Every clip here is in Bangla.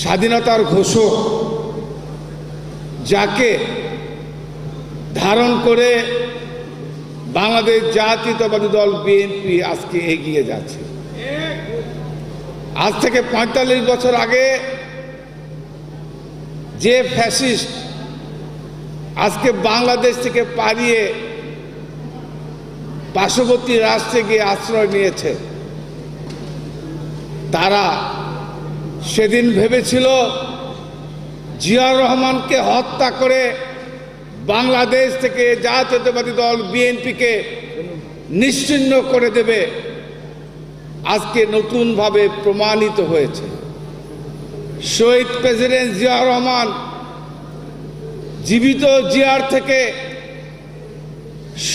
স্বাধীনতার ঘোষক যাকে ধারণ করে বাংলাদেশ জাতীয়তাবাদী দল বিএনপি আজকে এগিয়ে যাচ্ছে। আজ থেকে ৪৫ বছর আগে যে ফ্যাসিস্ট আজকে বাংলাদেশ থেকে পালিয়ে পার্শ্ববর্তী রাষ্ট্রে গিয়ে আশ্রয় নিয়েছে, তারা সেদিন ভেবেছিল জিয়াউর রহমানকে হত্যা করে বাংলাদেশ থেকে জাতীয়তাবাদী দল বিএনপিকে নিশ্চিহ্ন করে দেবে। আজকে নতুনভাবে প্রমাণিত হয়েছে শহীদ প্রেসিডেন্ট জিয়াউর রহমান জীবিত জিয়ার থেকে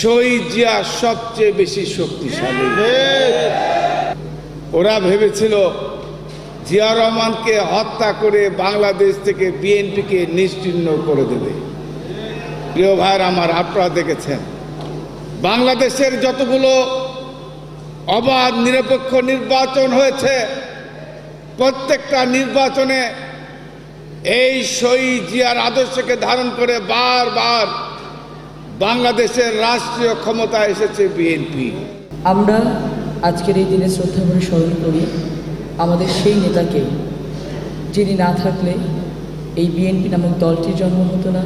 শহীদ জিয়া সবচেয়ে বেশি শক্তিশালী। ওরা ভেবেছিল জিয়াউর রহমানকে হত্যা করে বাংলাদেশ থেকে বিএনপিকে নিশ্চিহ্ন করে দেবে। প্রিয় ভাইয়ের আমার, আপনারা দেখেছেন বাংলাদেশের যতগুলো অবাধ নিরপেক্ষ নির্বাচন হয়েছে, প্রত্যেকটা নির্বাচনে এই শহীদ জিয়ার আদর্শকে ধারণ করে বারবার বাংলাদেশের রাষ্ট্রীয় ক্ষমতা এসেছে বিএনপি। আমরা আজকের এই দিনে শ্রদ্ধা করে স্মরণ করি আমাদের সেই নেতাকে, যিনি না থাকলে এই বিএনপি নামক দলটির জন্ম হতো না,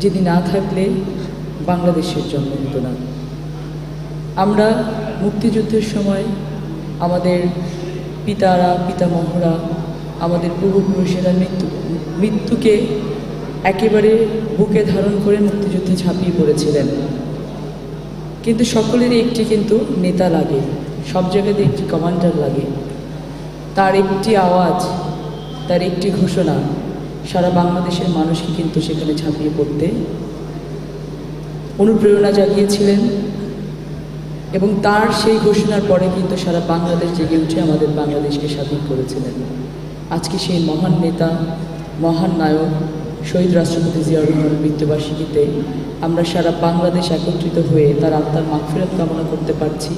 যিনি না থাকলে বাংলাদেশের জন্ম হতো না। আমরা মুক্তিযুদ্ধের সময় আমাদের পিতামহরা আমাদের পূর্বপুরুষেরা মৃত্যুকে একেবারে বুকে ধারণ করে মুক্তিযুদ্ধে ঝাঁপিয়ে পড়েছিলেন। কিন্তু সকলেরই একটি কিন্তু নেতা লাগে, সব জায়গাতে একটি কমান্ডার লাগে। তার একটি আওয়াজ, তার একটি ঘোষণা সারা বাংলাদেশের মানুষকে কিন্তু সেখানে ঝাঁপিয়ে পড়তে অনুপ্রেরণা জাগিয়েছিলেন, এবং তার সেই ঘোষণার পরে কিন্তু সারা বাংলাদেশ জেগে উঠে আমাদের বাংলাদেশকে স্বাধীন করেছিলেন। আজকে সেই মহান নেতা, মহান নায়ক শহীদ রাষ্ট্রপতি জিয়াউর রহমানের মৃত্যুবার্ষিকীতে আমরা সারা বাংলাদেশ একত্রিত হয়ে তার আত্মার মাগফিরাত কামনা করতে পারছি।